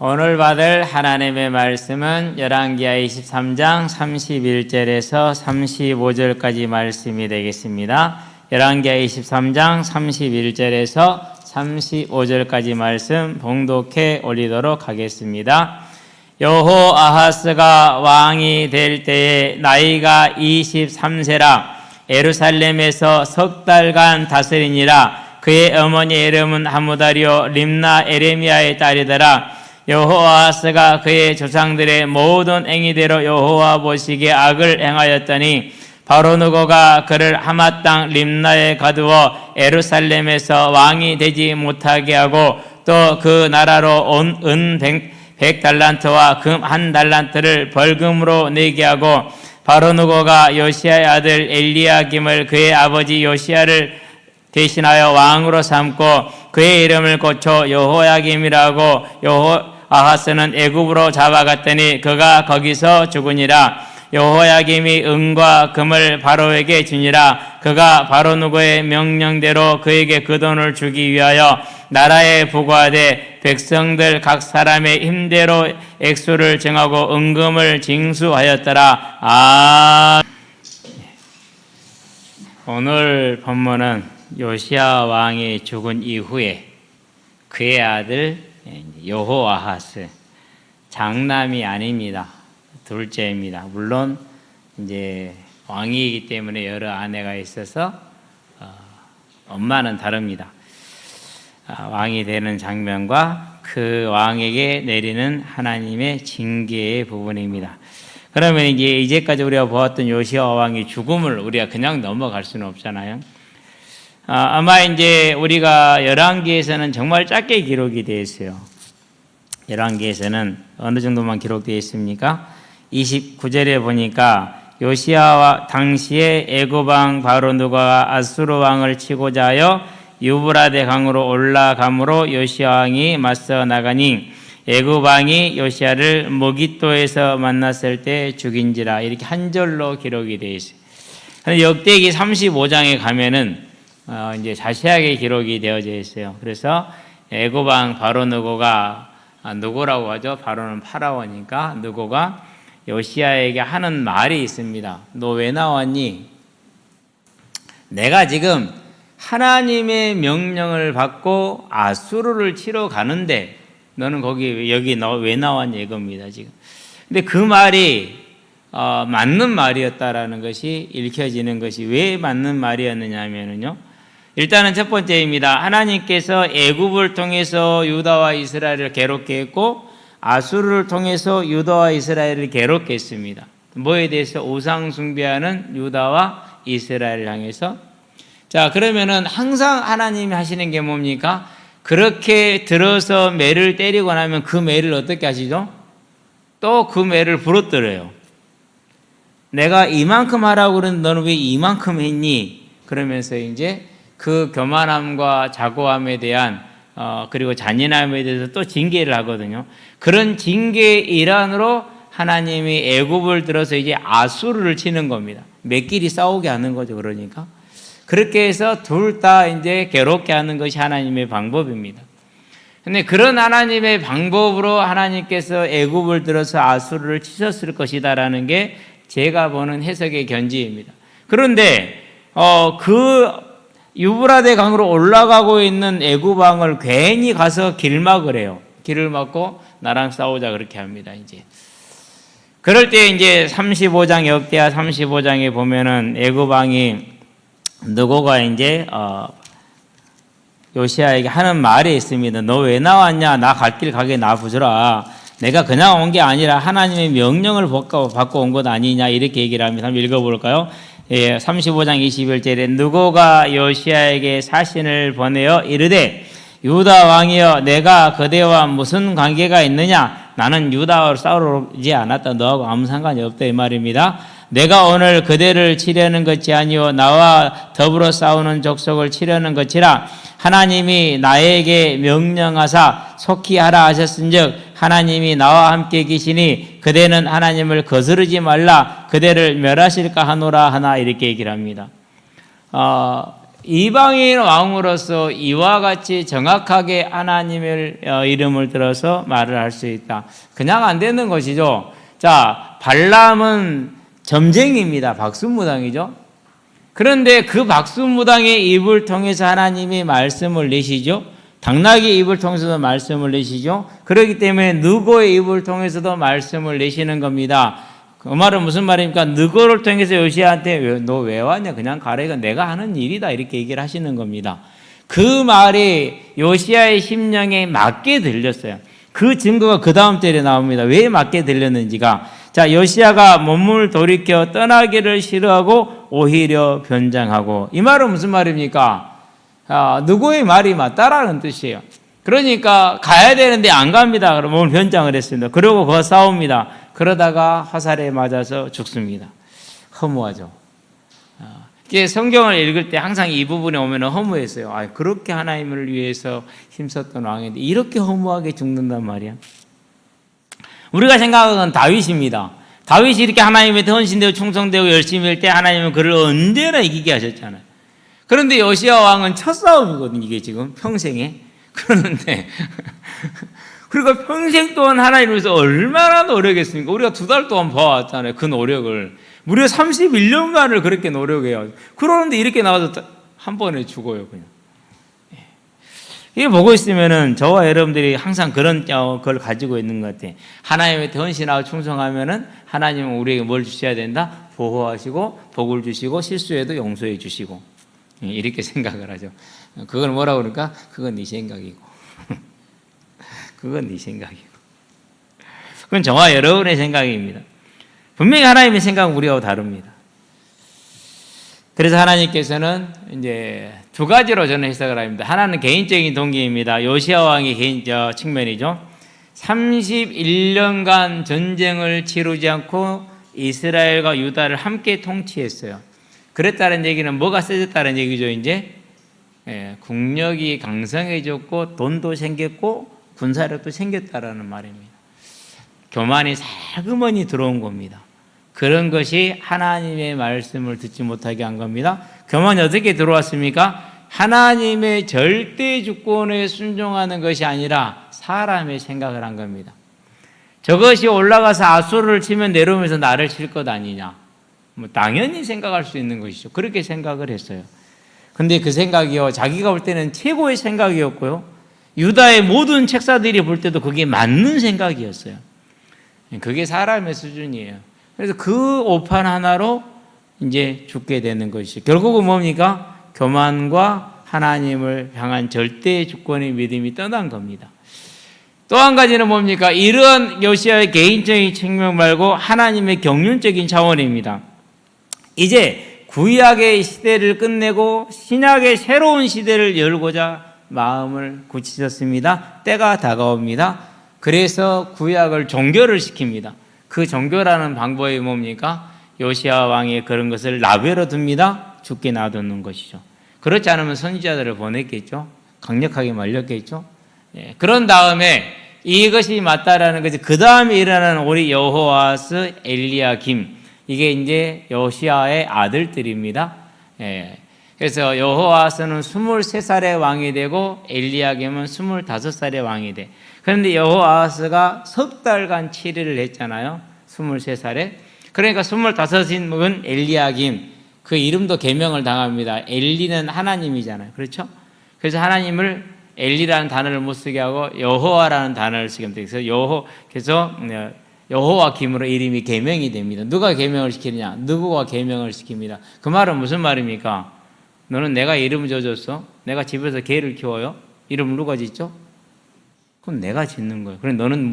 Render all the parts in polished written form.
오늘 받을 하나님의 말씀은 열왕기하 23장 31절에서 35절까지 말씀이 되겠습니다. 열왕기하 23장 31절에서 35절까지 말씀 봉독해 올리도록 하겠습니다. 여호아하스가 왕이 될 때에 나이가 23세라 예루살렘에서 석 달간 다스리니라. 그의 어머니의 이름은 하무다리오 림나 에레미야의 딸이더라. 여호아하스가 그의 조상들의 모든 행위대로 여호와 보시기에 악을 행하였더니 바로누고가 그를 하맛 땅 림나에 가두어 예루살렘에서 왕이 되지 못하게 하고 또 그 나라로 은 100달란트와 금 1달란트를 벌금으로 내게 하고 바로누고가 요시야의 아들 엘리야김을 그의 아버지 요시야를 대신하여 왕으로 삼고 그의 이름을 고쳐 여호야김이라고 여호아하스는 애굽으로 잡아갔더니 그가 거기서 죽으니라. 여호야김이 은과 금을 바로에게 주니라. 그가 바로누고의 명령대로 그에게 그 돈을 주기 위하여 나라에 부과하되 백성들 각 사람의 힘대로 액수를 정하고 은금을 징수하였더라. 오늘 본문은 요시야 왕이 죽은 이후에 그의 아들 여호아하스, 장남이 아닙니다. 둘째입니다. 물론 이제 왕이기 때문에 여러 아내가 있어서 엄마는 다릅니다. 왕이 되는 장면과 그 왕에게 내리는 하나님의 징계의 부분입니다. 그러면 이제까지 우리가 보았던 요시야 왕의 죽음을 우리가 그냥 넘어갈 수는 없잖아요. 아마 이제 우리가 열왕기에서는 정말 짧게 기록이 되어 있어요. 열왕기에서는 어느 정도만 기록되어 있습니까? 29절에 보니까 요시야 당시에 애굽 왕 바로누고가 아수르 왕을 치고자 하여 유브라데 강으로 올라가므로 요시야 왕이 맞서 나가니 애굽 왕이 요시야를 무깃도에서 만났을 때 죽인지라. 이렇게 한 절로 기록이 되어 있어요. 그런데 역대기 35장에 가면은 이제 자세하게 기록이 되어져 있어요. 그래서 애굽 왕 바로누고가 누구라고 하죠? 바로는 파라오니까 누구가 요시야에게 하는 말이 있습니다. 너 왜 나왔니? 내가 지금 하나님의 명령을 받고 아수르를 치러 가는데 너는 여기 너 왜 나왔니? 이겁니다, 지금. 근데 그 말이 맞는 말이었다라는 것이 읽혀지는 것이 왜 맞는 말이었느냐 하면은요. 일단은 첫 번째입니다. 하나님께서 애굽을 통해서 유다와 이스라엘을 괴롭게 했고 아수르를 통해서 유다와 이스라엘을 괴롭게 했습니다. 뭐에 대해서? 우상 숭배하는 유다와 이스라엘을 향해서. 자, 그러면은 항상 하나님이 하시는 게 뭡니까? 그렇게 들어서 매를 때리고 나면 그 매를 어떻게 하시죠? 또 그 매를 부러뜨려요. 내가 이만큼 하라고 그러는데 너는 왜 이만큼 했니? 그러면서 이제 그 교만함과 자고함에 대한 그리고 잔인함에 대해서 또 징계를 하거든요. 그런 징계의 일환으로 하나님이 애굽을 들어서 이제 아수르를 치는 겁니다. 몇끼리 싸우게 하는 거죠. 그러니까 그렇게 해서 둘 다 이제 괴롭게 하는 것이 하나님의 방법입니다. 근데 그런 하나님의 방법으로 하나님께서 애굽을 들어서 아수르를 치셨을 것이다라는 게 제가 보는 해석의 견지입니다. 그런데 그 유브라데 강으로 올라가고 있는 애굽 왕을 괜히 가서 길 막으래요. 해요. 길을 막고 나랑 싸우자 그렇게 합니다. 이제 그럴 때 이제 35장 역대하 35장에 보면은 애굽 왕이 누구가 이제 요시야에게 하는 말이 있습니다. 너 왜 나왔냐? 나 갈 길 가게 놔부주라. 내가 그냥 온 게 아니라 하나님의 명령을 받고 온 것 아니냐 이렇게 얘기를 합니다. 한번 읽어볼까요? 35장 21절에 누구가 요시야에게 사신을 보내어 이르되 유다 왕이여 내가 그대와 무슨 관계가 있느냐? 나는 유다와 싸우러 오지 않았다. 너하고 아무 상관이 없다 이 말입니다. 내가 오늘 그대를 치려는 것이 아니요 나와 더불어 싸우는 족속을 치려는 것이라. 하나님이 나에게 명령하사 속히 하라 하셨은즉 하나님이 나와 함께 계시니 그대는 하나님을 거스르지 말라. 그대를 멸하실까 하노라 하나 이렇게 얘기를 합니다. 이방인 왕으로서 이와 같이 정확하게 하나님의 이름을 들어서 말을 할 수 있다. 그냥 안 되는 것이죠. 자, 발람은 점쟁이입니다. 박수무당이죠. 그런데 그 박수무당의 입을 통해서 하나님이 말씀을 내시죠. 당나귀의 입을 통해서도 말씀을 내시죠. 그렇기 때문에 느고의 입을 통해서도 말씀을 내시는 겁니다. 그 말은 무슨 말입니까? 느고를 통해서 요시야한테 너 왜 왔냐? 그냥 가라. 이거 내가 하는 일이다. 이렇게 얘기를 하시는 겁니다. 그 말이 요시야의 심령에 맞게 들렸어요. 그 증거가 그 다음 절에 나옵니다. 왜 맞게 들렸는지가. 자, 요시야가 몸을 돌이켜 떠나기를 싫어하고 오히려 변장하고. 이 말은 무슨 말입니까? 누구의 말이 맞다라는 뜻이에요. 그러니까 가야 되는데 안 갑니다. 그럼 몸을 변장을 했습니다. 그리고 그거 싸웁니다. 그러다가 화살에 맞아서 죽습니다. 허무하죠. 이게 성경을 읽을 때 항상 이 부분에 오면 허무했어요. 그렇게 하나님을 위해서 힘썼던 왕인데 이렇게 허무하게 죽는단 말이야. 우리가 생각하는 다윗입니다. 다윗이 이렇게 하나님한테 헌신되고 충성되고 열심히 할 때 하나님은 그를 언제나 이기게 하셨잖아요. 그런데 요시야 왕은 첫 싸움이거든요. 이게 지금 평생에. 그러는데 그러니까 평생 동안 하나님을 위해서 얼마나 노력했습니까? 우리가 2달 동안 봐왔잖아요. 그 노력을. 무려 31년간을 그렇게 노력해요. 그러는데 이렇게 나와서 한 번에 죽어요. 그냥. 이게 보고 있으면은 저와 여러분들이 항상 그런 걸 가지고 있는 것 같아요. 하나님한테 헌신하고 충성하면은 하나님은 우리에게 뭘 주셔야 된다? 보호하시고 복을 주시고 실수해도 용서해 주시고 이렇게 생각을 하죠. 그걸 뭐라고 그러니까? 그건 네 생각이고 그건 네 생각이고 그건 저와 여러분의 생각입니다. 분명히 하나님의 생각은 우리하고 다릅니다. 그래서 하나님께서는 이제 2가지로 저는 해석을 합니다. 하나는 개인적인 동기입니다. 요시야 왕의 개인적 측면이죠. 31년간 전쟁을 치르지 않고 이스라엘과 유다를 함께 통치했어요. 그랬다는 얘기는 뭐가 세졌다는 얘기죠. 이제 국력이 강성해졌고 돈도 생겼고 군사력도 생겼다라는 말입니다. 교만이 살그머니 들어온 겁니다. 그런 것이 하나님의 말씀을 듣지 못하게 한 겁니다. 교만이 어떻게 들어왔습니까? 하나님의 절대 주권에 순종하는 것이 아니라 사람의 생각을 한 겁니다. 저것이 올라가서 아수르를 치면 내려오면서 나를 칠 것 아니냐. 당연히 생각할 수 있는 것이죠. 그렇게 생각을 했어요. 근데 그 생각이요, 자기가 볼 때는 최고의 생각이었고요. 유다의 모든 책사들이 볼 때도 그게 맞는 생각이었어요. 그게 사람의 수준이에요. 그래서 그 오판 하나로 이제 죽게 되는 것이죠. 결국은 뭡니까? 교만과 하나님을 향한 절대 주권의 믿음이 떠난 겁니다. 또 한 가지는 뭡니까? 이런 요시야의 개인적인 측면 말고 하나님의 경륜적인 차원입니다. 이제 구약의 시대를 끝내고 신약의 새로운 시대를 열고자 마음을 굳히셨습니다. 때가 다가옵니다. 그래서 구약을 종결을 시킵니다. 그 종결하는 방법이 뭡니까? 요시야 왕이 그런 것을 나베로 둡니다. 죽게 놔두는 것이죠. 그렇지 않으면 선지자들을 보냈겠죠. 강력하게 말렸겠죠. 그런 다음에 이것이 맞다라는 것이 그 다음에 일어나는 우리 여호아스, 엘리야김, 이게 이제 요시야의 아들들입니다. 그래서 여호아스는 23살의 왕이 되고 엘리야김은 25살의 왕이 돼. 그런데 여호아스가 석 달간 치리를 했잖아요. 23살에. 그러니까 25인 엘리야김, 그 이름도 개명을 당합니다. 엘리는 하나님이잖아요. 그렇죠? 그래서 하나님을 엘리라는 단어를 못 쓰게 하고 여호와라는 단어를 쓰게 합니다. 그래서 여호와 김으로 이름이 개명이 됩니다. 누가 개명을 시키느냐? 누구가 개명을 시킵니다. 그 말은 무슨 말입니까? 너는 내가 이름을 줘줬어? 내가 집에서 개를 키워요? 이름을 누가 짓죠? 그건 내가 짓는 거예요. 그래 너는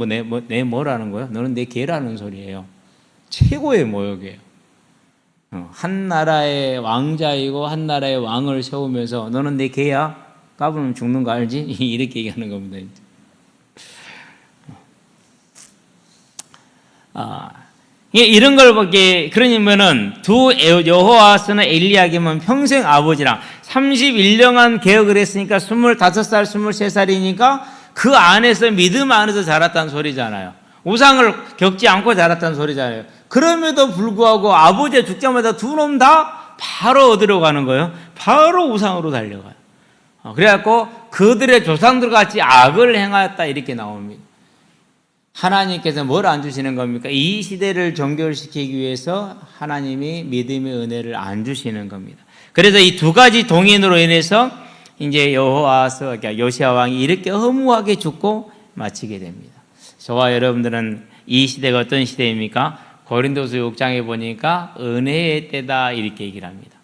내 뭐라는 거예요? 너는 내 개라는 소리예요. 최고의 모욕이에요. 한 나라의 왕자이고 한 나라의 왕을 세우면서 너는 내 개야? 까부면 죽는 거 알지? 이렇게 얘기하는 겁니다. 이런 걸 보게, 그러면은 두 여호아스는 엘리야김은 평생 아버지랑 31년간 개혁을 했으니까 25살, 23살이니까 그 안에서 믿음 안에서 자랐다는 소리잖아요. 우상을 겪지 않고 자랐다는 소리잖아요. 그럼에도 불구하고 아버지가 죽자마자 두 놈 다 바로 어디로 가는 거예요? 바로 우상으로 달려가요. 그래갖고 그들의 조상들 같이 악을 행하였다 이렇게 나옵니다. 하나님께서 뭘 안 주시는 겁니까? 이 시대를 정결시키기 위해서 하나님이 믿음의 은혜를 안 주시는 겁니다. 그래서 이 두 가지 동인으로 인해서 이제 여호와서, 그러니까 요시야 왕이 이렇게 허무하게 죽고 마치게 됩니다. 저와 여러분들은 이 시대가 어떤 시대입니까? 고린도서 6장에 보니까 은혜의 때다 이렇게 얘기를 합니다.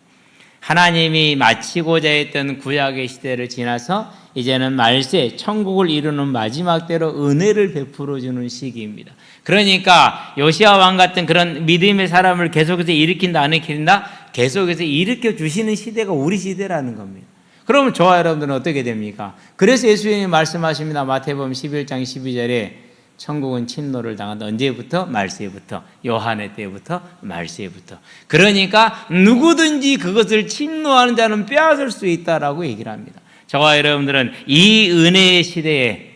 하나님이 마치고자 했던 구약의 시대를 지나서 이제는 말세, 천국을 이루는 마지막 때로 은혜를 베풀어 주는 시기입니다. 그러니까 요시야 왕 같은 그런 믿음의 사람을 계속해서 일으킨다 안 일으킨다? 계속해서 일으켜 주시는 시대가 우리 시대라는 겁니다. 그러면 저와 여러분들은 어떻게 됩니까? 그래서 예수님이 말씀하십니다. 마태복음 11장 12절에 천국은 침노를 당한다. 언제부터? 말세부터. 요한의 때부터 말세부터. 그러니까 누구든지 그것을 침노하는 자는 빼앗을 수 있다라고 얘기를 합니다. 저와 여러분들은 이 은혜의 시대에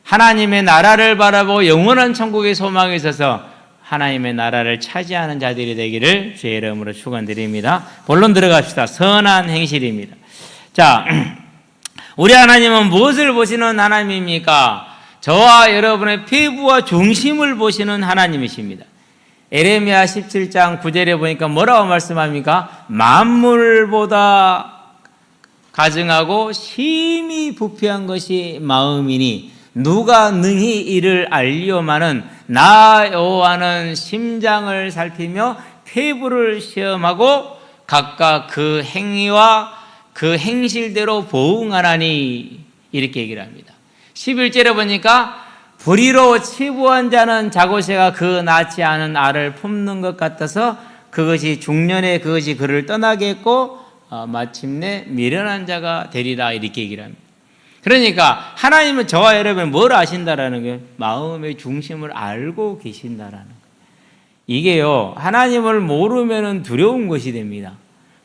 하나님의 나라를 바라보고 영원한 천국의 소망에 있어서 하나님의 나라를 차지하는 자들이 되기를 주의 이름으로 축원드립니다. 본론 들어갑시다. 선한 행실입니다. 자, 우리 하나님은 무엇을 보시는 하나님입니까? 저와 여러분의 피부와 중심을 보시는 하나님이십니다. 에레미야 17장 9절에 보니까 뭐라고 말씀합니까? 만물보다 가증하고 심히 부패한 것이 마음이니 누가 능히 이를 알리오마는 나 여호와는 심장을 살피며 폐부를 시험하고 각각 그 행위와 그 행실대로 보응하나니 이렇게 얘기를 합니다. 11절에 보니까 불의로 치부한 자는 자고새가 그 낳지 않은 알을 품는 것 같아서 그것이 중년에 그것이 그를 떠나게 했고 마침내 미련한 자가 되리라 이렇게 얘기를 합니다. 그러니까 하나님은 저와 여러분이 뭘 아신다라는 거예요? 마음의 중심을 알고 계신다라는 거예요. 이게요, 하나님을 모르면 두려운 것이 됩니다.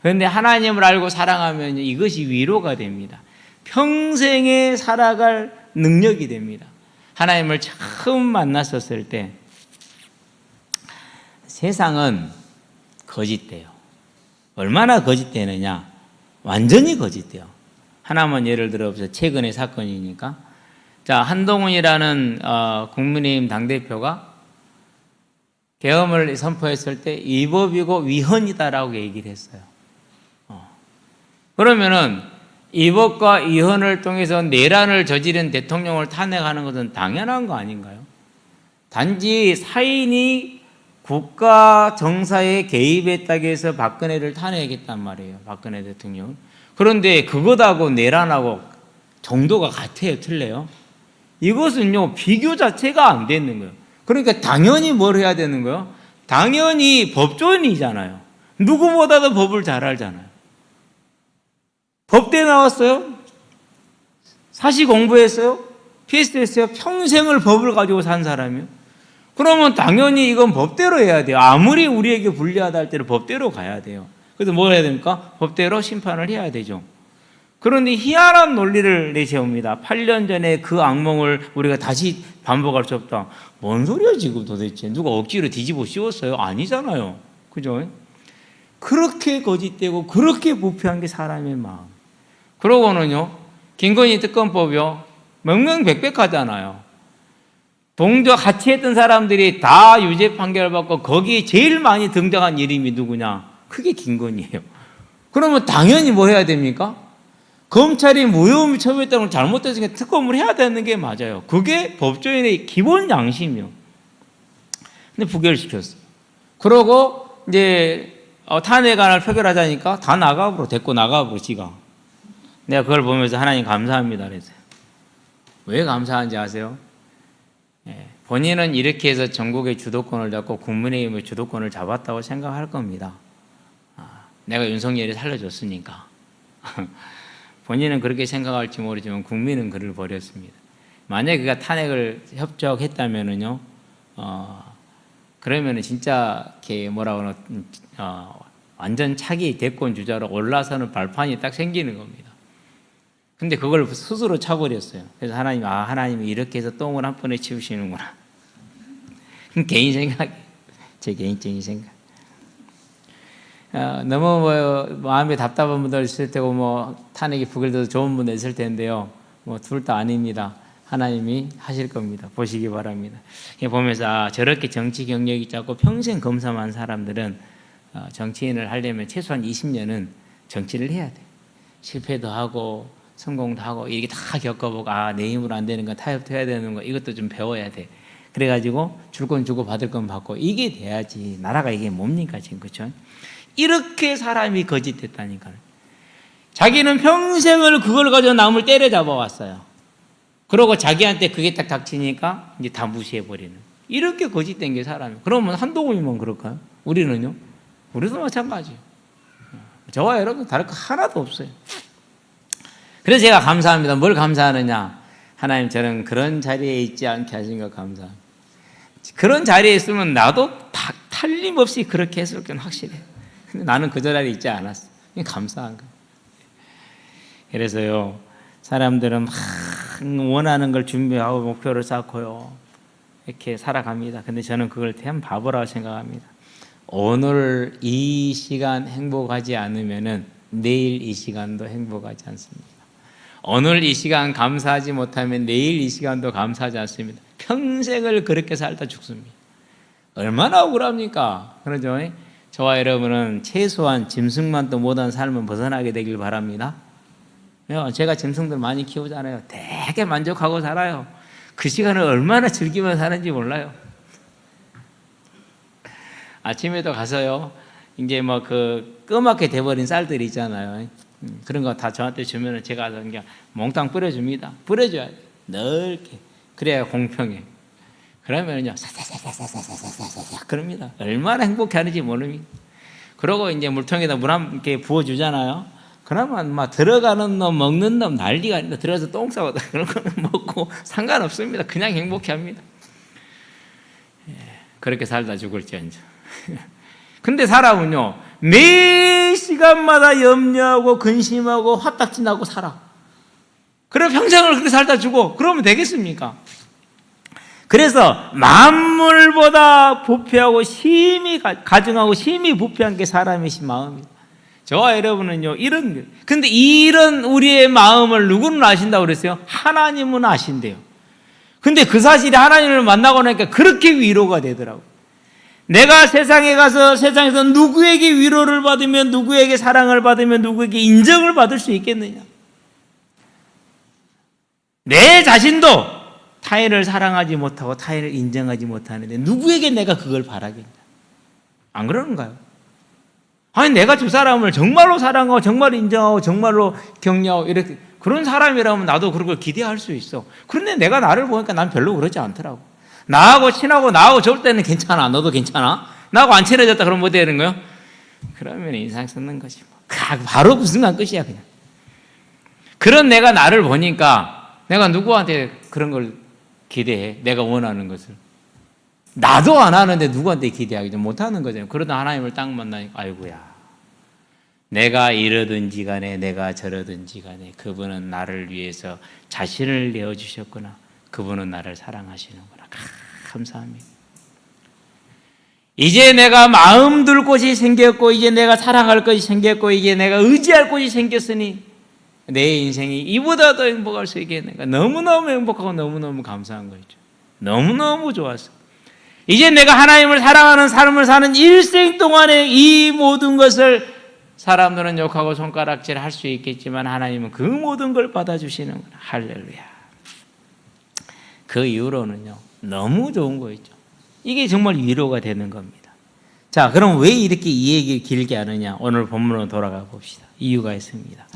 그런데 하나님을 알고 사랑하면 이것이 위로가 됩니다. 평생에 살아갈 능력이 됩니다. 하나님을 처음 만났었을 때 세상은 거짓돼요. 얼마나 거짓되느냐? 완전히 거짓돼요. 하나만 예를 들어서 최근의 사건이니까, 자, 한동훈이라는 국민의힘 당대표가 계엄을 선포했을 때 위법이고 위헌이다라고 얘기를 했어요. 그러면은 위법과 위헌을 통해서 내란을 저지른 대통령을 탄핵하는 것은 당연한 거 아닌가요? 단지 사인이 국가 정사에 개입했다고 해서 박근혜를 탄핵했단 말이에요. 박근혜 대통령. 그런데 그것하고 내란하고 정도가 같아요? 틀려요? 이것은요, 비교 자체가 안 되는 거예요. 그러니까 당연히 뭘 해야 되는 거예요? 당연히 법조인이잖아요. 누구보다도 법을 잘 알잖아요. 법대 나왔어요? 사시 공부했어요? PhD 했어요? 평생을 법을 가지고 산 사람이요? 그러면 당연히 이건 법대로 해야 돼요. 아무리 우리에게 불리하다 할 때는 법대로 가야 돼요. 그래서 뭘 해야 됩니까? 법대로 심판을 해야 되죠. 그런데 희한한 논리를 내세웁니다. 8년 전에 그 악몽을 우리가 다시 반복할 수 없다. 뭔 소리야 지금 도대체. 누가 억지로 뒤집어 씌웠어요? 아니잖아요. 그죠? 그렇게 거짓되고 그렇게 부패한 게 사람의 마음. 그러고는요, 김건희 특검법이요, 명명백백하잖아요. 동조 같이 했던 사람들이 다 유죄 판결을 받고 거기에 제일 많이 등장한 이름이 누구냐? 그게 김건희예요. 그러면 당연히 뭐 해야 됩니까? 검찰이 무혐의 처벌했다는 걸 잘못했으니까 특검을 해야 되는 게 맞아요. 그게 법조인의 기본 양심이요. 근데 부결시켰어요. 그러고 이제 탄핵안을 표결하자니까 다 나가버려. 데리고 나가버려, 지가. 내가 그걸 보면서 하나님 감사합니다 그랬어요. 왜 감사한지 아세요? 본인은 이렇게 해서 전국의 주도권을 잡고 국민의힘의 주도권을 잡았다고 생각할 겁니다. 내가 윤석열이 살려줬으니까. 본인은 그렇게 생각할지 모르지만 국민은 그를 버렸습니다. 만약에 그가 탄핵을 협조했다면은요, 그러면은 진짜 뭐라고 완전 차기 대권 주자로 올라서는 발판이 딱 생기는 겁니다. 근데 그걸 스스로 차버렸어요. 그래서 하나님이 이렇게 해서 똥을 한 번에 치우시는구나. 개인 생각이에요. 제 개인적인 생각. 너무 마음이 답답한 분들 있을 테고 탄핵이 부글려도 좋은 분들 있을 텐데요. 둘 다 아닙니다. 하나님이 하실 겁니다. 보시기 바랍니다. 보면서 저렇게 정치 경력이 짧고 평생 검사만 사람들은 정치인을 하려면 최소한 20년은 정치를 해야 돼. 실패도 하고 성공도 하고 이렇게 다 겪어보고 내 힘으로 안 되는 거 타협도 해야 되는 거 이것도 좀 배워야 돼. 그래가지고 줄 건 주고 받을 건 받고 이게 돼야지. 나라가 이게 뭡니까 지금, 그렇죠? 이렇게 사람이 거짓됐다니까요. 자기는 평생을 그걸 가지고 남을 때려잡아 왔어요. 그러고 자기한테 그게 딱 닥치니까 이제 다 무시해버리는. 이렇게 거짓된 게 사람이에요. 그러면 한동훈이면 그럴까요? 우리는요? 우리도 마찬가지예요. 저와 여러분 다를 거 하나도 없어요. 그래서 제가 감사합니다. 뭘 감사하느냐? 하나님 저는 그런 자리에 있지 않게 하신 것 감사합니다. 그런 자리에 있으면 나도 탈림없이 그렇게 했을 건 확실해요. 근데 나는 그 자리에 있지 않았어. 감사한 거예요. 그래서요, 사람들은 막 원하는 걸 준비하고 목표를 쌓고요, 이렇게 살아갑니다. 근데 저는 그걸 참 바보라고 생각합니다. 오늘 이 시간 행복하지 않으면은 내일 이 시간도 행복하지 않습니다. 오늘 이 시간 감사하지 못하면 내일 이 시간도 감사하지 않습니다. 평생을 그렇게 살다 죽습니다. 얼마나 억울합니까? 그러죠? 저와 여러분은 최소한 짐승만도 못한 삶을 벗어나게 되길 바랍니다. 제가 짐승들 많이 키우잖아요. 되게 만족하고 살아요. 그 시간을 얼마나 즐기며 사는지 몰라요. 아침에도 가서요, 이제 그 까맣게 돼버린 쌀들이 있잖아요. 그런 거 다 저한테 주면은 제가 그냥 몽땅 뿌려줍니다. 뿌려줘야 돼. 넓게. 그래야 공평해. 그러면은요, 사사사사사사사사사 그럽니다. 얼마나 행복해 하는지 모릅니다. 그러고 이제 물통에다 물 한 개 부어주잖아요. 그러면 막 들어가는 놈, 먹는 놈 난리가 아닙니다. 들어가서 똥 싸고 그런 거는 먹고 상관없습니다. 그냥 행복해 합니다. 그렇게 살다 죽을지언정. 근데 사람은요, 매 시간마다 염려하고 근심하고 화딱지나고 살아. 그럼 평생을 그렇게 살다 죽어. 그러면 되겠습니까? 그래서 만물보다 부패하고 심히 가증하고 심히 부패한 게 사람이신 마음입니다. 저와 여러분은요, 근데 이런 우리의 마음을 누구는 아신다고 그랬어요? 하나님은 아신대요. 근데 그 사실이 하나님을 만나고 나니까 그렇게 위로가 되더라고요. 내가 세상에 가서 세상에서 누구에게 위로를 받으면, 누구에게 사랑을 받으면, 누구에게 인정을 받을 수 있겠느냐? 내 자신도 타인을 사랑하지 못하고 타인을 인정하지 못하는데 누구에게 내가 그걸 바라겠냐? 안 그러는가요? 아니, 내가 저 사람을 정말로 사랑하고 정말로 인정하고 정말로 격려하고 이렇게 그런 사람이라면 나도 그런 걸 기대할 수 있어. 그런데 내가 나를 보니까 난 별로 그러지 않더라고. 나하고 친하고 나하고 좋을 때는 괜찮아. 너도 괜찮아. 나하고 안 친해졌다 그러면 뭐 되는 거예요? 그러면 인상 쓰는 것이 바로 그 순간 끝이야 그냥. 그런 내가 나를 보니까 내가 누구한테 그런 걸 기대해? 내가 원하는 것을. 나도 안 하는데 누구한테 기대하기 좀 못하는 거잖아요. 그러다 하나님을 딱 만나니까 아이고야, 내가 이러든지 간에 내가 저러든지 간에 그분은 나를 위해서 자신을 내어주셨구나. 그분은 나를 사랑하시는구나. 감사합니다. 이제 내가 마음 둘 곳이 생겼고, 이제 내가 사랑할 것이 생겼고, 이제 내가 의지할 곳이 생겼으니 내 인생이 이보다 더 행복할 수 있겠는가. 너무너무 행복하고 너무너무 감사한 거죠. 너무너무 좋았어. 이제 내가 하나님을 사랑하는 삶을 사는 일생 동안에 이 모든 것을 사람들은 욕하고 손가락질 할 수 있겠지만 하나님은 그 모든 걸 받아주시는구나. 할렐루야. 그 이후로는요, 너무 좋은 거 있죠. 이게 정말 위로가 되는 겁니다. 자, 그럼 왜 이렇게 이 얘기를 길게 하느냐? 오늘 본문으로 돌아가 봅시다. 이유가 있습니다.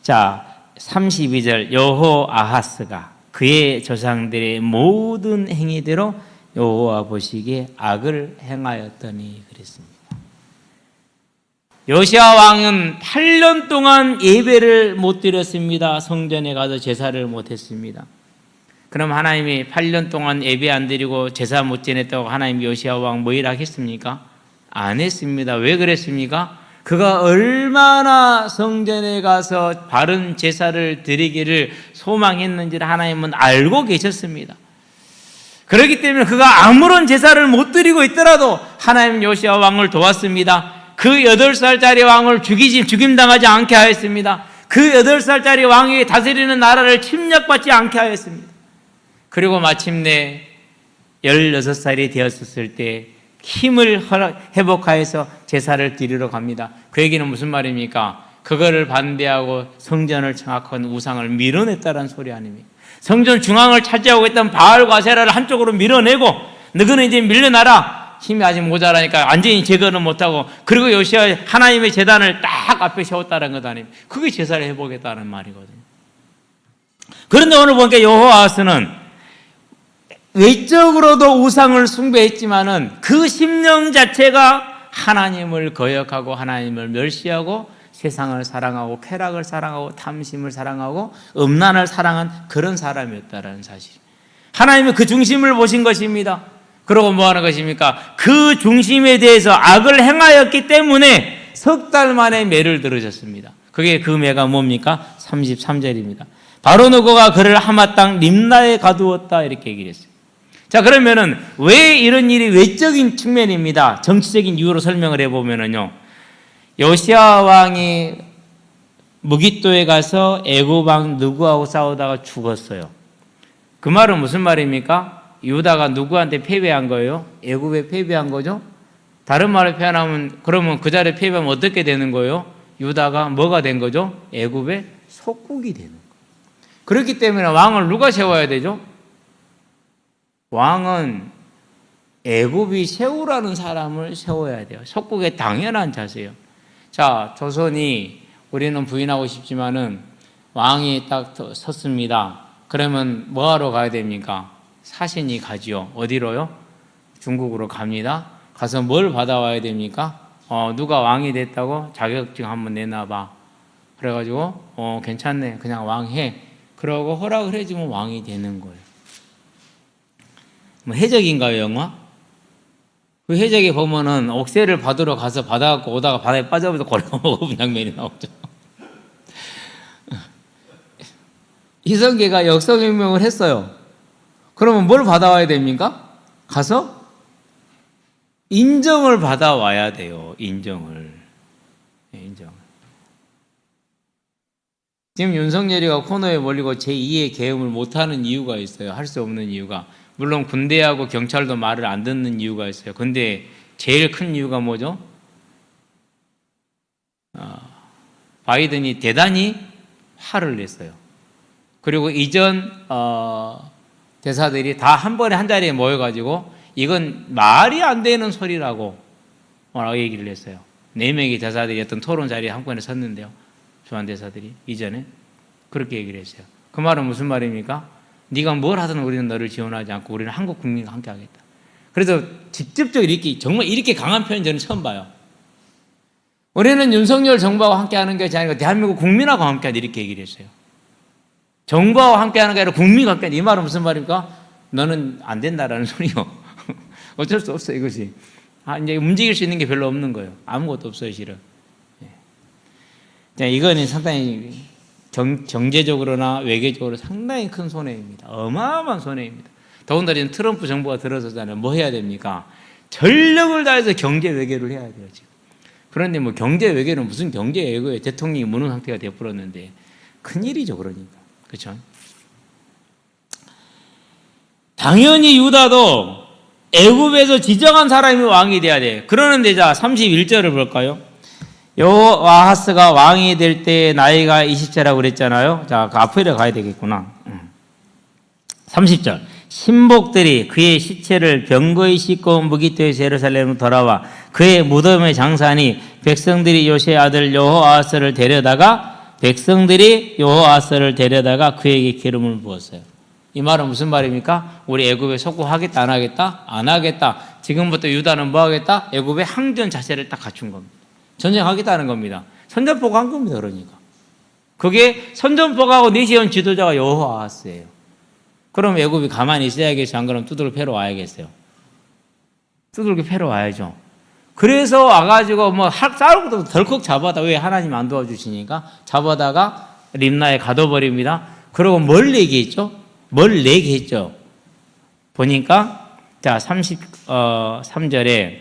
자, 32절 여호아하스가 그의 조상들의 모든 행위대로 여호와 보시기에 악을 행하였더니 그랬습니다. 요시야 왕은 8년 동안 예배를 못 드렸습니다. 성전에 가서 제사를 못 했습니다. 그럼 하나님이 8년 동안 예배 안 드리고 제사 못 지냈다고 하나님 요시야 왕 뭐 일하겠습니까? 안 했습니다. 왜 그랬습니까? 그가 얼마나 성전에 가서 바른 제사를 드리기를 소망했는지를 하나님은 알고 계셨습니다. 그렇기 때문에 그가 아무런 제사를 못 드리고 있더라도 하나님 요시야 왕을 도왔습니다. 그 8살짜리 왕을 죽임당하지 않게 하였습니다. 그 8살짜리 왕이 다스리는 나라를 침략받지 않게 하였습니다. 그리고 마침내 16살이 되었을 때 힘을 회복하여서 제사를 드리러 갑니다. 그 얘기는 무슨 말입니까? 그거를 반대하고 성전을 장악한 우상을 밀어냈다는 소리 아닙니까? 성전 중앙을 차지하고 있던 바알과 아세라를 한쪽으로 밀어내고 너희는 이제 밀려나라. 힘이 아직 모자라니까 완전히 제거는 못하고, 그리고 요시야 하나님의 제단을 딱 앞에 세웠다는 것 아닙니까? 그게 제사를 해보겠다는 말이거든요. 그런데 오늘 보니까 여호와하스는 외적으로도 우상을 숭배했지만은 그 심령 자체가 하나님을 거역하고 하나님을 멸시하고 세상을 사랑하고 쾌락을 사랑하고 탐심을 사랑하고 음란을 사랑한 그런 사람이었다는 사실. 하나님이 그 중심을 보신 것입니다. 그러고 뭐 하는 것입니까? 그 중심에 대해서 악을 행하였기 때문에 석 달 만에 매를 들으셨습니다. 그게 그 매가 뭡니까? 33절입니다. 바로 누구가 그를 하마 땅 림나에 가두었다 이렇게 얘기를 했어요. 자, 그러면은 왜 이런 일이 외적인 측면입니다. 정치적인 이유로 설명을 해보면은요, 요시야 왕이 무깃도에 가서 애굽 왕 누구하고 싸우다가 죽었어요. 그 말은 무슨 말입니까? 유다가 누구한테 패배한 거예요? 애굽에 패배한 거죠? 다른 말로 표현하면, 그러면 그 자리에 패배하면 어떻게 되는 거예요? 유다가 뭐가 된 거죠? 애굽의 속국이 되는 거예요. 그렇기 때문에 왕을 누가 세워야 되죠? 왕은 애굽이 세우라는 사람을 세워야 돼요. 속국의 당연한 자세요. 자, 조선이 우리는 부인하고 싶지만은 왕이 딱 섰습니다. 그러면 뭐하러 가야 됩니까? 사신이 가지요. 어디로요? 중국으로 갑니다. 가서 뭘 받아와야 됩니까? 누가 왕이 됐다고 자격증 한번 내놔봐. 그래가지고 괜찮네, 그냥 왕해. 그러고 허락을 해주면 왕이 되는 거예요. 뭐 해적인가요, 영화? 그 해적에 보면은 옥새를 받으러 가서 받아갖고 오다가 바다에 빠져버려서 고래가 먹어본 장면이 나오죠. 이성계가 역사혁명을 했어요. 그러면 뭘 받아와야 됩니까? 가서 인정을 받아와야 돼요. 인정을. 지금 윤석열이가 코너에 몰리고 제2의 계엄을 못하는 이유가 있어요. 할 수 없는 이유가. 물론 군대하고 경찰도 말을 안 듣는 이유가 있어요. 근데 제일 큰 이유가 뭐죠? 바이든이 대단히 화를 냈어요. 그리고 이전 대사들이 다 한 번에 한 자리에 모여가지고 이건 말이 안 되는 소리라고 얘기를 했어요. 4명의 대사들이 어떤 토론 자리에 한꺼번에 섰는데요. 주한 대사들이 이전에 그렇게 얘기를 했어요. 그 말은 무슨 말입니까? 네가 뭘 하든 우리는 너를 지원하지 않고 우리는 한국 국민과 함께 하겠다. 그래서 직접적으로 이렇게, 정말 이렇게 강한 표현 저는 처음 봐요. 우리는 윤석열 정부와 함께 하는 것이 아니고 대한민국 국민하고 함께 하자 이렇게 얘기를 했어요. 정부와 함께 하는 게 아니라 국민과 함께 하자. 이 말은 무슨 말입니까? 너는 안 된다라는 소리요. 어쩔 수 없어요, 이것이. 이제 움직일 수 있는 게 별로 없는 거예요. 아무것도 없어요, 실은. 이거는 상당히 경제적으로나 외교적으로 상당히 큰 손해입니다. 어마어마한 손해입니다. 더군다나 트럼프 정부가 들어서잖아요. 뭐 해야 됩니까? 전력을 다해서 경제 외교를 해야 돼요, 지금. 그런데 뭐 경제 외교는 무슨 경제 외교예요? 대통령이 무능 상태가 되어버렸는데 큰일이죠, 그러니까. 그렇죠? 당연히 유다도 애굽에서 지정한 사람이 왕이 돼야 돼. 그러는데 자, 31절을 볼까요? 여호아하스가 왕이 될 때 나이가 20세라고 그랬잖아요. 자, 그 앞으로 가야 되겠구나. 30절. 신복들이 그의 시체를 병거에 싣고 무깃도에서 예루살렘으로 돌아와 그의 무덤에 장사하니 백성들이 요시의 아들 여호아하스를 데려다가 그에게 기름을 부었어요. 이 말은 무슨 말입니까? 우리 애굽에 속국하겠다 안 하겠다? 안 하겠다. 지금부터 유다는 뭐 하겠다? 애굽의 항전 자세를 딱 갖춘 겁니다. 전쟁하겠다는 겁니다. 선전포고 한 겁니다. 그러니까 그게 선전포고하고 내세운 지도자가 여호아하스예요. 그럼 애굽이 가만히 있어야겠어요? 안 그러면 두들겨 패러 와야겠어요? 두들겨 패러 와야죠. 그래서 와가지고 뭐 싸울 것도 덜컥 잡아다. 왜? 하나님 안 도와주시니까 잡아다가 림나에 가둬버립니다. 그리고 뭘 얘기했죠? 보니까 자 33절에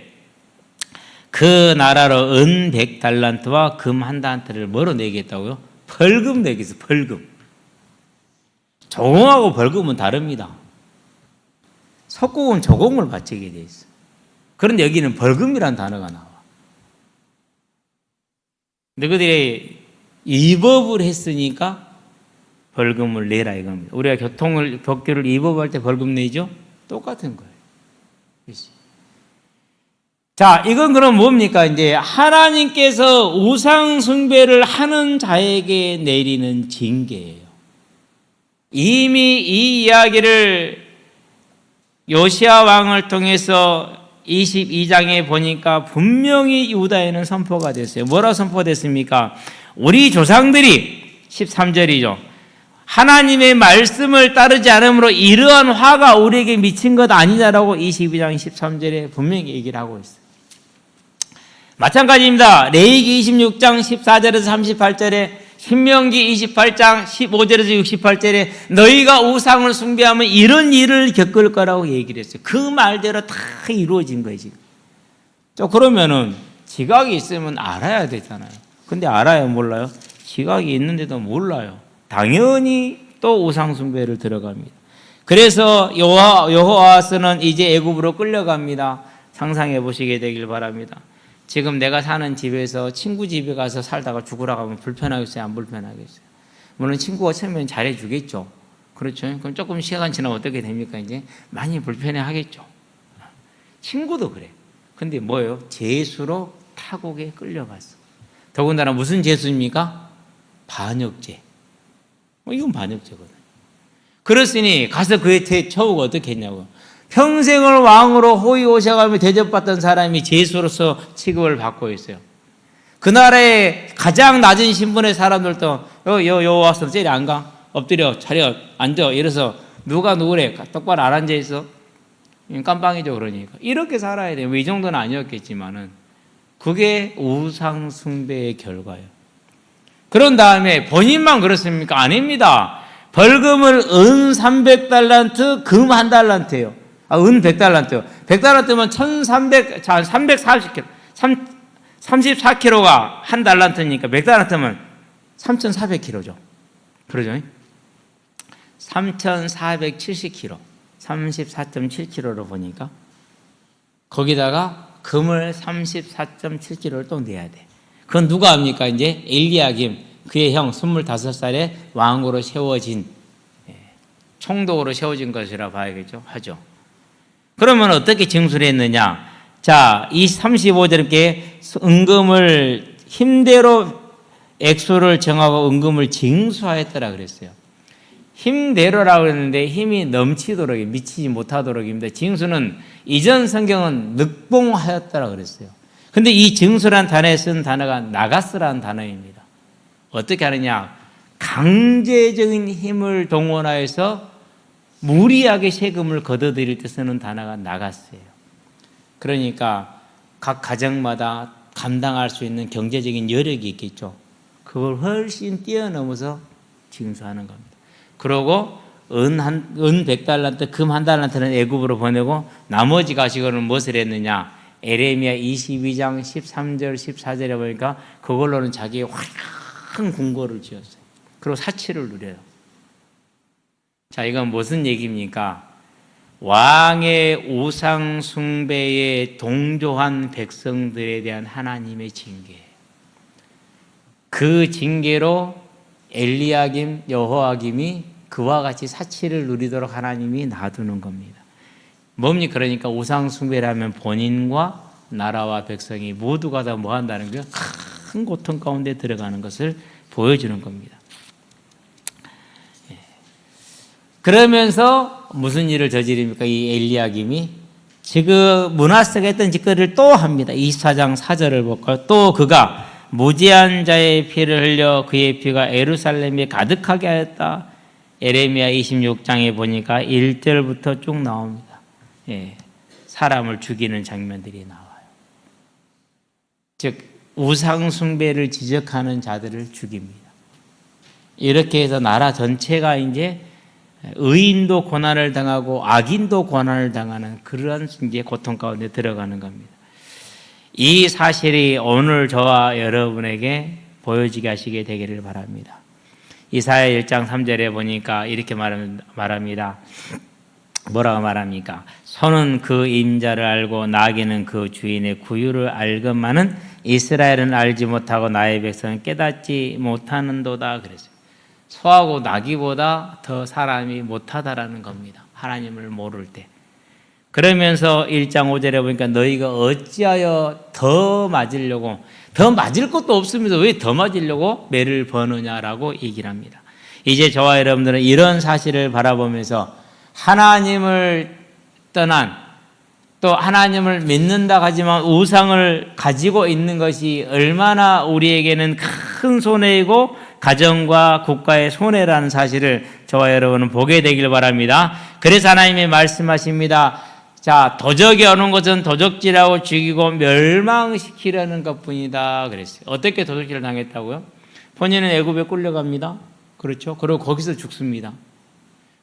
그 나라로 은 100달란트와 금 1달란트를 뭐로 내겠다고요? 벌금 내겠어. 벌금. 조공하고 벌금은 다릅니다. 석공은 조공을 바치게 돼 있어. 그런데 여기는 벌금이라는 단어가 나와. 너희들이 위법을 했으니까 벌금을 내라 이겁니다. 우리가 법규를 위법할 때 벌금 내죠? 똑같은 거예요. 그렇지? 자, 이건 그럼 뭡니까? 이제 하나님께서 우상 숭배를 하는 자에게 내리는 징계예요. 이미 이 이야기를 요시야 왕을 통해서 22장에 보니까 분명히 유다에는 선포가 됐어요. 뭐라 선포됐습니까? 우리 조상들이 13절이죠. 하나님의 말씀을 따르지 않으므로 이러한 화가 우리에게 미친 것 아니냐라고 22장 13절에 분명히 얘기를 하고 있어요. 마찬가지입니다. 레위기 26장 14절에서 38절에 신명기 28장 15절에서 68절에 너희가 우상을 숭배하면 이런 일을 겪을 거라고 얘기를 했어요. 그 말대로 다 이루어진 거예요, 지금. 그러면은 지각이 있으면 알아야 되잖아요. 근데 알아요, 몰라요? 지각이 있는데도 몰라요. 당연히 또 우상 숭배를 들어갑니다. 그래서 여호와스는 이제 애굽으로 끌려갑니다. 상상해 보시게 되길 바랍니다. 지금 내가 사는 집에서 친구 집에 가서 살다가 죽으라고 하면 불편하겠어요? 안 불편하겠어요? 물론 친구가 처음에는 잘해주겠죠. 그렇죠? 그럼 조금 시간 지나면 어떻게 됩니까? 이제 많이 불편해 하겠죠. 친구도 그래. 근데 뭐예요? 죄수로 타국에 끌려갔어. 더군다나 무슨 죄수입니까? 반역죄. 이건 반역죄거든요. 그렇으니 가서 그의 처우가 어떻게 했냐고. 평생을 왕으로 호위호색하며 대접받던 사람이 죄수로서 취급을 받고 있어요. 그 나라의 가장 낮은 신분의 사람들도 와서 제리 안 가? 엎드려 차려 앉아 이래서 누가 누구래? 똑바로 안 앉아 있어? 깜빵이죠. 그러니까 이렇게 살아야 돼요. 이 정도는 아니었겠지만은 그게 우상 숭배의 결과예요. 그런 다음에 본인만 그렇습니까? 아닙니다. 벌금을 은 300달란트, 금 1달란트예요. 은 100달란트요. 100달란트면 340kg. 34kg가 1달란트니까 100달란트면 3,400kg죠. 그러죠? 3,470kg. 34.7kg로 보니까 거기다가 금을 34.7kg를 또 내야 돼. 그건 누가 합니까? 이제 엘리야김 그의 형 25살에 왕으로 세워진 총독으로 세워진 것이라 봐야겠죠. 하죠. 그러면 어떻게 징수를 했느냐? 자, 이 35절에 은금을 힘대로 액수를 정하고 은금을 징수하였더라 그랬어요. 힘대로라고 그랬는데 힘이 넘치도록 미치지 못하도록입니다. 징수는 이전 성경은 늑봉하였더라 그랬어요. 근데 이 징수란 단어에 쓴 단어가 나가스라는 단어입니다. 어떻게 하느냐? 강제적인 힘을 동원하여서 무리하게 세금을 걷어들일 때 쓰는 단어가 나가스예요. 그러니까 각 가정마다 감당할 수 있는 경제적인 여력이 있겠죠. 그걸 훨씬 뛰어넘어서 징수하는 겁니다. 그러고 은 100달란트, 금 1달란트는 애굽으로 보내고 나머지 가시고는 무엇을 했느냐? 에레미야 22장 13절 14절에 보니까 그걸로는 자기의 화려한 궁궐을 지었어요. 그리고 사치를 누려요. 자, 이건 무슨 얘기입니까? 왕의 우상 숭배에 동조한 백성들에 대한 하나님의 징계. 그 징계로 엘리야김, 여호야김이 그와 같이 사치를 누리도록 하나님이 놔두는 겁니다. 뭡니까? 그러니까 우상 숭배를 하면 본인과 나라와 백성이 모두가 다 뭐 한다는 거예요? 큰 고통 가운데 들어가는 것을 보여주는 겁니다. 그러면서 무슨 일을 저지릅니까? 이 엘리야김이 지금 므낫세가 했던 짓거리를 또 합니다. 24장 4절을 볼까요? 또 그가 무지한 자의 피를 흘려 그의 피가 예루살렘에 가득하게 하였다. 에레미야 26장에 보니까 1절부터 쭉 나옵니다. 사람을 죽이는 장면들이 나와요. 즉 우상 숭배를 지적하는 자들을 죽입니다. 이렇게 해서 나라 전체가 이제 의인도 고난을 당하고 악인도 고난을 당하는 그러한 이제 고통 가운데 들어가는 겁니다. 이 사실이 오늘 저와 여러분에게 보여지게 하시게 되기를 바랍니다. 이사야 1장 3절에 보니까 이렇게 말합니다. 뭐라고 말합니까? 소는 그 임자를 알고 나귀는 그 주인의 구유를 알건만은 이스라엘은 알지 못하고 나의 백성은 깨닫지 못하는도다 그랬어요. 소하고 나귀보다 더 사람이 못하다라는 겁니다. 하나님을 모를 때. 그러면서 1장 5절에 보니까 너희가 어찌하여 더 맞으려고, 더 맞을 것도 없으면서 왜 더 맞으려고 매를 버느냐라고 얘기를 합니다. 이제 저와 여러분들은 이런 사실을 바라보면서 하나님을 떠난, 또 하나님을 믿는다 하지만 우상을 가지고 있는 것이 얼마나 우리에게는 큰 손해이고 가정과 국가의 손해라는 사실을 저와 여러분은 보게 되길 바랍니다. 그래서 하나님이 말씀하십니다. 자, 도적이 오는 것은 도적질하고 죽이고 멸망시키려는 것뿐이다 그랬어요. 어떻게 도적질을 당했다고요? 본인은 애굽에 끌려갑니다. 그렇죠? 그리고 거기서 죽습니다.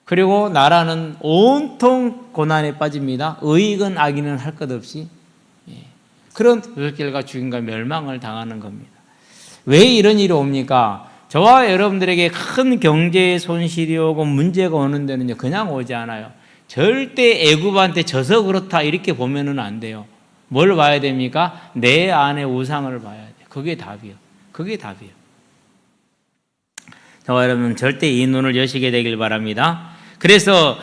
그리고 나라는 온통 고난에 빠집니다. 의익은 악인은 할 것 없이. 그런 도적질과 죽임과 멸망을 당하는 겁니다. 왜 이런 일이 옵니까? 저와 여러분들에게 큰 경제의 손실이 오고 문제가 오는 데는요, 그냥 오지 않아요. 절대 애굽한테 져서 그렇다 이렇게 보면은 안 돼요. 뭘 봐야 됩니까? 내 안에 우상을 봐야 돼요. 그게 답이요. 그게 답이요. 저와 여러분 절대 이 눈을 여시게 되길 바랍니다. 그래서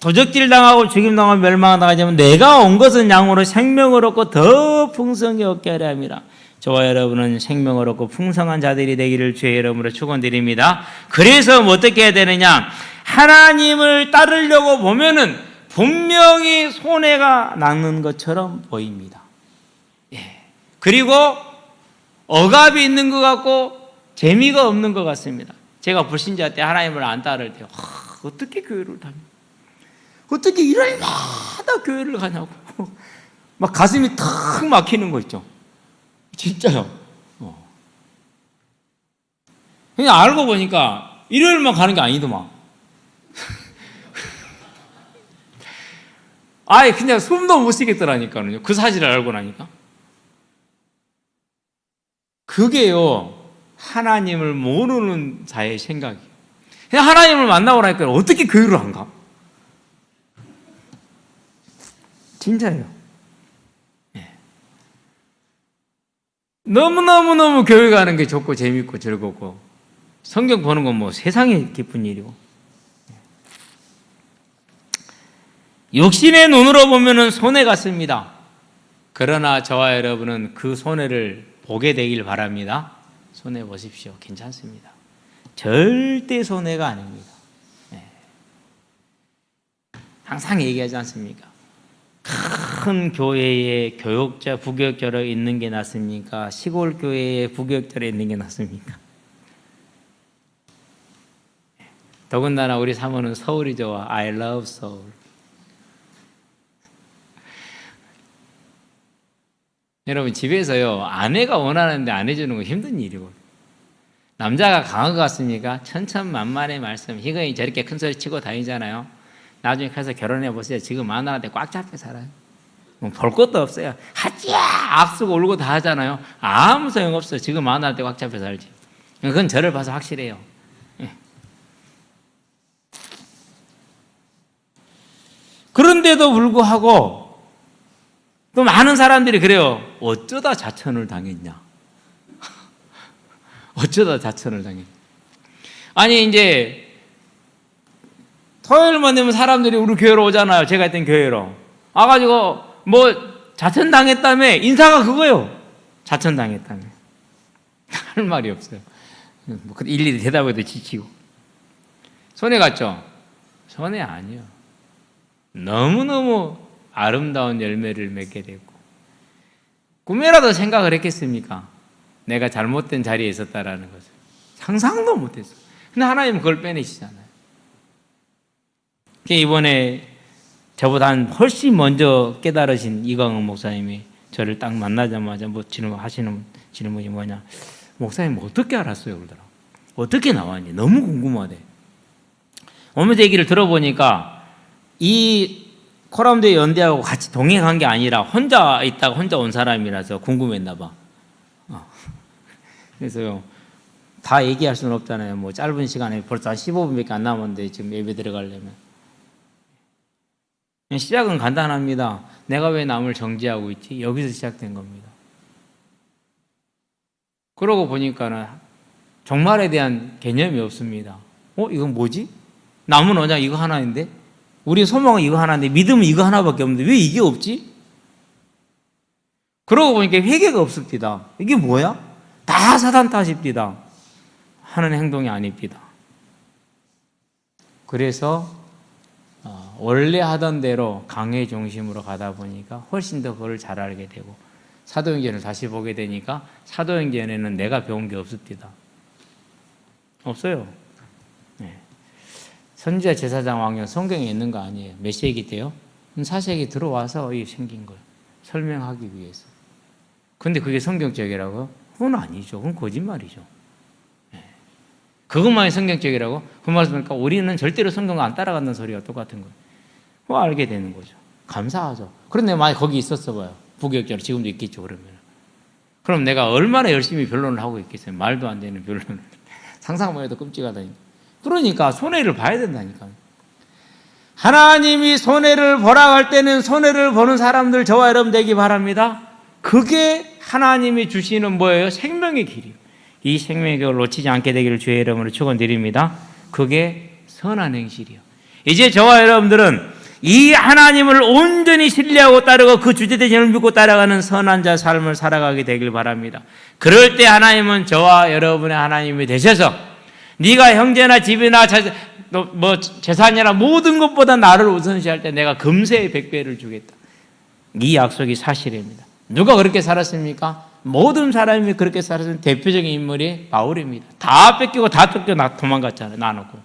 도적질 당하고 죽임 당하고 멸망당하자면 내가 온 것은 양으로 생명을 얻고 더 풍성히 얻게 하려 합니다. 저와 여러분은 생명을 얻고 풍성한 자들이 되기를 주의 이름으로 축원드립니다. 그래서 어떻게 해야 되느냐? 하나님을 따르려고 보면은 분명히 손해가 나는 것처럼 보입니다. 그리고 억압이 있는 것 같고 재미가 없는 것 같습니다. 제가 불신자 때 하나님을 안 따를 때 어떻게 교회를 다녀? 어떻게 일요일마다 교회를 가냐고 막 가슴이 탁 막히는 거 있죠. 진짜요. 그냥 알고 보니까 일요일만 가는 게 아니더만. 아예 그냥 숨도 못 쉬겠더라니까요. 그 사실을 알고 나니까. 그게요, 하나님을 모르는 자의 생각이에요. 그냥 하나님을 만나고 나니까 어떻게 교회를 안 가? 진짜예요. 너무너무 교회 가는 게 좋고 재밌고 즐겁고 성경 보는 건 뭐 세상에 기쁜 일이고, 육신의 눈으로 보면은 손해 같습니다. 그러나 저와 여러분은 그 손해를 보게 되길 바랍니다. 손해 보십시오. 괜찮습니다. 절대 손해가 아닙니다. 항상 얘기하지 않습니까? 큰 교회에 교역자, 부교역자로 있는 게 낫습니까? 시골 교회에 부교역자로 있는 게 낫습니까? 더군다나 우리 사모는 서울이 좋아. I love 서울. 여러분 집에서요, 아내가 원하는데 안 해주는 거 힘든 일이고, 남자가 강한 것 같습니까? 천천만만의 말씀. 희건이 저렇게 큰 소리 치고 다니잖아요. 나중에 가서 결혼해 보세요. 지금 아내한테 꽉 잡혀 살아요. 뭐 볼 것도 없어요. 하지야 앞서고 울고 다 하잖아요. 아무 소용 없어요. 지금 아내한테 꽉 잡혀 살지. 그건 저를 봐서 확실해요. 그런데도 불구하고 또 많은 사람들이 그래요. 어쩌다 자천을 당했냐? 어쩌다 자천을 당했냐? 아니 이제 토요일만 되면 사람들이 우리 교회로 오잖아요. 제가 있던 교회로 와가지고 뭐 자천 당했다며. 인사가 그거예요. 자천 당했다며. 할 말이 없어요. 뭐 일일이 대답해도 지치고. 손해 갔죠? 손해 아니요. 너무너무 아름다운 열매를 맺게 되고, 꿈에라도 생각을 했겠습니까? 내가 잘못된 자리에 있었다라는 것을 상상도 못했어요. 근데 하나님은 그걸 빼내시잖아요. 이번에 저보다 훨씬 먼저 깨달으신 이광훈 목사님이 저를 딱 만나자마자 뭐 하시는 질문이 뭐냐, 목사님 어떻게 알았어요? 그러더라고요. 어떻게 나왔니? 너무 궁금하대. 오면서 얘기를 들어보니까 이 코람대 연대하고 같이 동행한 게 아니라 혼자 있다가 혼자 온 사람이라서 궁금했나 봐. 그래서요, 다 얘기할 수는 없잖아요. 뭐 짧은 시간에 벌써 한 15분밖에 안 남았는데 지금 예배 들어가려면. 시작은 간단합니다. 내가 왜 남을 정죄하고 있지? 여기서 시작된 겁니다. 그러고 보니까는 종말에 대한 개념이 없습니다. 이건 뭐지? 남은 언약 이거 하나인데? 우리 소망은 이거 하나인데 믿음은 이거 하나밖에 없는데 왜 이게 없지? 그러고 보니까 회개가 없습니다. 이게 뭐야? 다 사단 탓입니다. 하는 행동이 아닙니다. 그래서 원래 하던 대로 강의 중심으로 가다 보니까 훨씬 더 그걸 잘 알게 되고 사도행전을 다시 보게 되니까 사도행전에는 내가 배운 게 없습니다. 없어요. 네. 선지자 제사장 왕년 성경에 있는 거 아니에요. 몇 세기 때요? 4세기 들어와서 이게 생긴 거예요. 설명하기 위해서. 근데 그게 성경적이라고? 그건 아니죠. 그건 거짓말이죠. 네. 그것만이 성경적이라고? 그 말씀이니까 우리는 절대로 성경을 안 따라간다는 소리가 똑같은 거예요. 그거 알게 되는 거죠. 감사하죠. 그런데 만약 거기 있었어 봐요. 부교육자로 지금도 있겠죠. 그럼 내가 얼마나 열심히 변론을 하고 있겠어요. 말도 안 되는 변론을. 상상만 해도 끔찍하다니까. 그러니까 손해를 봐야 된다니까요. 하나님이 손해를 보라고 할 때는 손해를 보는 사람들 저와 여러분 되기 바랍니다. 그게 하나님이 주시는 뭐예요? 생명의 길이에요. 이 생명의 길을 놓치지 않게 되기를 주의 이름으로 축원드립니다. 그게 선한 행실이요. 이제 저와 여러분들은 이 하나님을 온전히 신뢰하고 따르고 그 주제되심을 믿고 따라가는 선한 자 삶을 살아가게 되길 바랍니다. 그럴 때 하나님은 저와 여러분의 하나님이 되셔서 네가 형제나 집이나 재산이나 모든 것보다 나를 우선시할 때 내가 금세의 100배를 주겠다. 이 약속이 사실입니다. 누가 그렇게 살았습니까? 모든 사람이 그렇게 살았던 대표적인 인물이 바울입니다. 다 뺏기고 다 쫓겨 도망갔잖아요. 나놓고.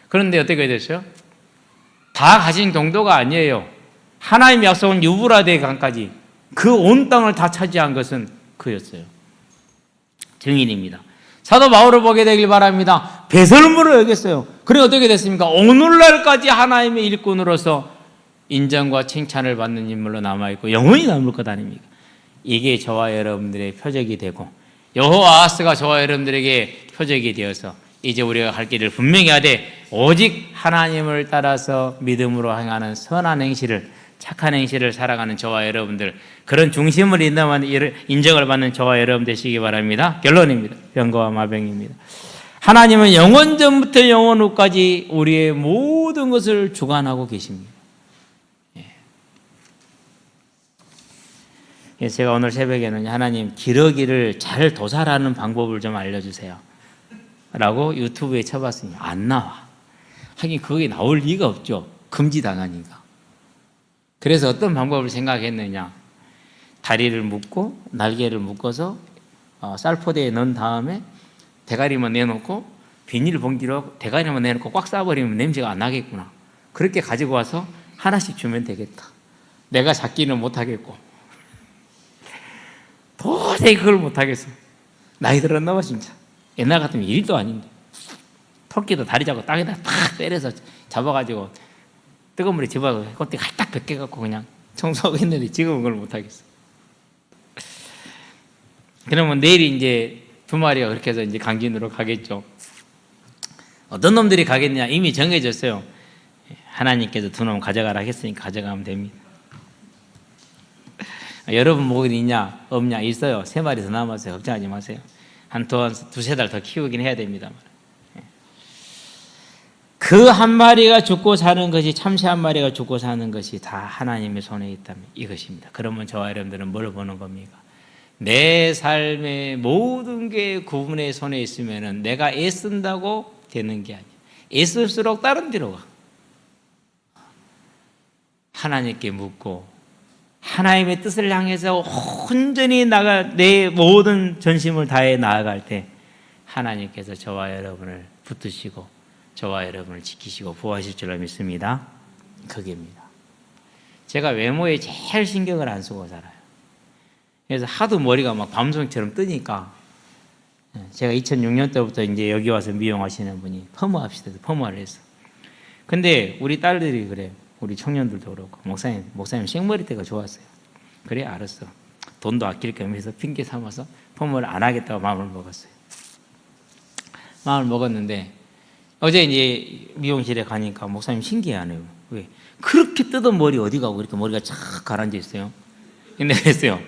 그런데 어떻게 됐어요? 다 가진 정도가 아니에요. 하나님의 약속은 유브라데 강까지 그 온 땅을 다 차지한 것은 그였어요. 증인입니다. 사도 바울을 보게 되길 바랍니다. 배설물을 여겼어요. 그래 어떻게 됐습니까? 오늘날까지 하나님의 일꾼으로서 인정과 칭찬을 받는 인물로 남아있고 영원히 남을 것 아닙니까? 이게 저와 여러분들의 표적이 되고 여호와하스가 저와 여러분들에게 표적이 되어서 이제 우리가 갈 길을 분명히 하되 오직 하나님을 따라서 믿음으로 행하는 선한 행실을 착한 행실을 살아가는 저와 여러분들 그런 중심을 인정을 받는 저와 여러분 되시기 바랍니다. 결론입니다. 병거와 마병입니다. 하나님은 영원 전부터 영원 후까지 우리의 모든 것을 주관하고 계십니다. 제가 오늘 새벽에는 하나님 기러기를 잘 도살하는 방법을 좀 알려주세요 라고 유튜브에 쳐봤으니 안 나와. 하긴 그게 나올 리가 없죠. 금지당하니까. 그래서 어떤 방법을 생각했느냐. 다리를 묶고 날개를 묶어서 쌀포대에 넣은 다음에 대가리만 내놓고 비닐 봉지로 대가리만 내놓고 꽉 싸버리면 냄새가 안 나겠구나. 그렇게 가지고 와서 하나씩 주면 되겠다. 내가 잡기는 못하겠고 도저히 그걸 못하겠어. 나이 들었나 봐 진짜. 옛날 같으면 일도 아닌데 토끼도 다리 잡고 땅에다 탁 때려서 잡아가지고 뜨거운 물에 집어가지고 껍데기 딱 벗겨갖고 그냥 청소하고 했는데 지금은 그걸 못하겠어. 그러면 내일이 이제 두 마리가 그렇게 해서 이제 강진으로 가겠죠. 어떤 놈들이 가겠냐 이미 정해졌어요. 하나님께서 두 놈 가져가라 했으니까 가져가면 됩니다. 여러분 목이 있냐 없냐 있어요. 3마리 더 남았어요. 걱정하지 마세요. 한 두세 달 더 키우긴 해야 됩니다. 그 한 마리가 죽고 사는 것이 참새 한 마리가 죽고 사는 것이 다 하나님의 손에 있다면 이것입니다. 그러면 저와 여러분들은 뭘 보는 겁니까? 내 삶의 모든 게 그분의 손에 있으면 내가 애쓴다고 되는 게 아니에요. 애쓸수록 다른 데로 가. 하나님께 묻고 하나님의 뜻을 향해서 온전히 내 모든 전심을 다해 나아갈 때 하나님께서 저와 여러분을 붙드시고 저와 여러분을 지키시고 보호하실 줄로 믿습니다. 그게입니다. 제가 외모에 제일 신경을 안 쓰고 살아요. 그래서 하도 머리가 막 밤송이처럼 뜨니까 제가 2006년 때부터 이제 여기 와서 미용하시는 분이 퍼머합시다. 퍼머를 했어. 근데 우리 딸들이 그래요. 우리 청년들도 그렇고 목사님 생머리띠가 좋았어요. 그래 알았어. 돈도 아낄 겸해서 핑계 삼아서 펌을 안 하겠다고 마음을 먹었어요. 마음을 먹었는데 어제 이제 미용실에 가니까 목사님 신기하네요. 왜? 그렇게 뜯은 머리 어디 가고 이렇게 머리가 착 가라앉아 있어요. 근데 그랬어요.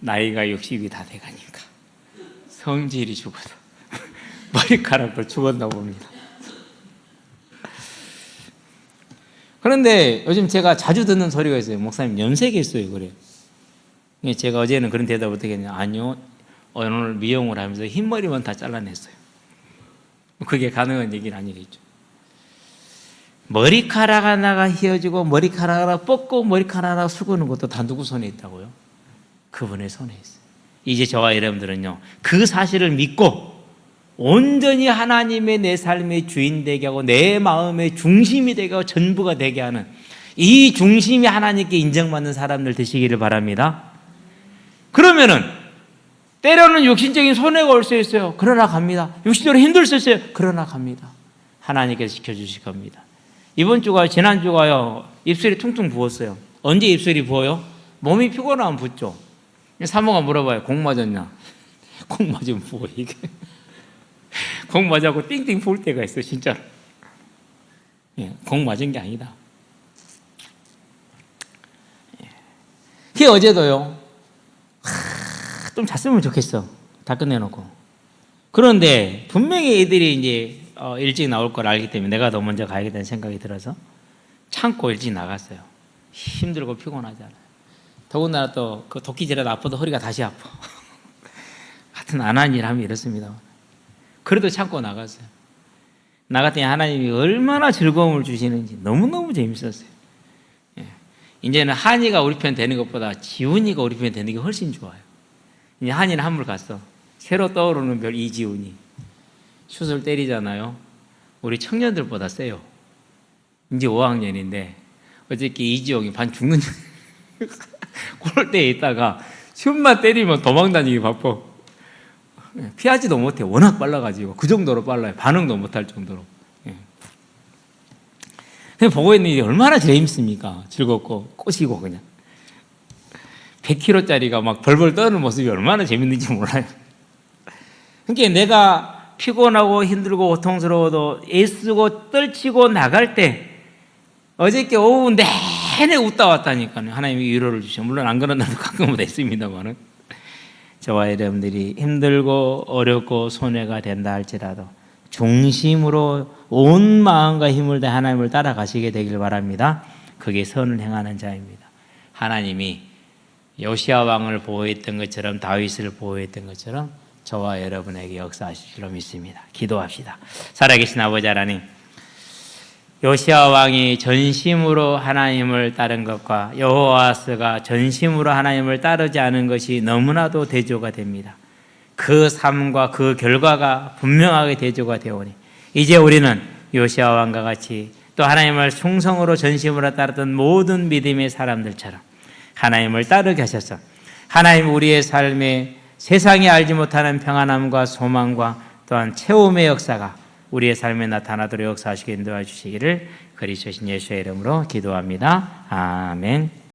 나이가 60이 다 돼가니까 성질이 죽어서 머리카락도 죽었나 봅니다. 그런데 요즘 제가 자주 듣는 소리가 있어요. 목사님 염색했어요. 그래요. 제가 어제는 그런 대답을 어떻게 했냐. 아니요. 오늘 미용을 하면서 흰머리만 다 잘라냈어요. 그게 가능한 얘기는 아니겠죠. 머리카락 하나가 휘어지고 머리카락 하나 뽑고 머리카락 하나 수고는 것도 다 누구 손에 있다고요? 그분의 손에 있어요. 이제 저와 여러분들은요, 그 사실을 믿고 온전히 하나님의 내 삶의 주인 되게 하고 내 마음의 중심이 되게 하고 전부가 되게 하는 이 중심이 하나님께 인정받는 사람들 되시기를 바랍니다. 그러면은 때로는 육신적인 손해가 올 수 있어요. 그러나 갑니다. 육신적으로 힘들 수 있어요. 그러나 갑니다. 하나님께서 지켜주실 겁니다. 이번 주가 지난주가요, 입술이 퉁퉁 부었어요. 언제 입술이 부어요? 몸이 피곤하면 붓죠. 사모가 물어봐요. 공 맞았냐? 공 맞으면 부어 이게. 공 맞아고 띵띵 부을 때가 있어 진짜로. 공 맞은 게 아니다. 어제도요. 좀 잤으면 좋겠어. 다 끝내놓고. 그런데 분명히 애들이 이제 일찍 나올 걸 알기 때문에 내가 더 먼저 가야겠다는 생각이 들어서 참고 일찍 나갔어요. 힘들고 피곤하잖아요. 더군다나 또 그 도끼질하다 아파도 허리가 다시 아파. 하여튼 안 한 일 하면 이렇습니다. 그래도 참고 나갔어요. 나갔더니 하나님이 얼마나 즐거움을 주시는지 너무너무 재밌었어요. 이제는 한이가 우리 편 되는 것보다 지훈이가 우리 편 되는 게 훨씬 좋아요. 이제 한이는 한물 갔어. 새로 떠오르는 별 이지훈이. 슛을 때리잖아요. 우리 청년들보다 세요. 이제 5학년인데 어저께 이지용이 반 죽는 골대에 있다가 슛만 때리면 도망다니기 바빠. 피하지도 못해. 워낙 빨라가지고 그 정도로 빨라요. 반응도 못할 정도로. 그냥 보고 있는 게 얼마나 재밌습니까? 즐겁고 꼬시고 그냥 100kg짜리가 막 벌벌 떠는 모습이 얼마나 재밌는지 몰라요. 그러니까 내가 피곤하고 힘들고 고통스러워도 애쓰고 떨치고 나갈 때 어저께 오후 내내 웃다 왔다니까요. 하나님이 위로를 주셔. 물론 안 그런 날도 가끔은 있습니다만은 저와 여러분들이 힘들고 어렵고 손해가 된다 할지라도 중심으로 온 마음과 힘을 다해 하나님을 따라가시게 되길 바랍니다. 그게 선을 행하는 자입니다. 하나님이 요시아 왕을 보호했던 것처럼 다윗을 보호했던 것처럼 저와 여러분에게 역사하실 줄로 믿습니다. 기도합시다. 살아계신 아버지 하나님, 요시아 왕이 전심으로 하나님을 따른 것과 여호와스가 전심으로 하나님을 따르지 않은 것이 너무나도 대조가 됩니다. 그 삶과 그 결과가 분명하게 대조가 되오니 이제 우리는 요시아 왕과 같이 또 하나님을 충성으로 전심으로 따르던 모든 믿음의 사람들처럼 하나님을 따르게 하셔서 하나님 우리의 삶에 세상이 알지 못하는 평안함과 소망과 또한 체험의 역사가 우리의 삶에 나타나도록 역사하시게 인도해 주시기를 그리스도신 예수의 이름으로 기도합니다. 아멘.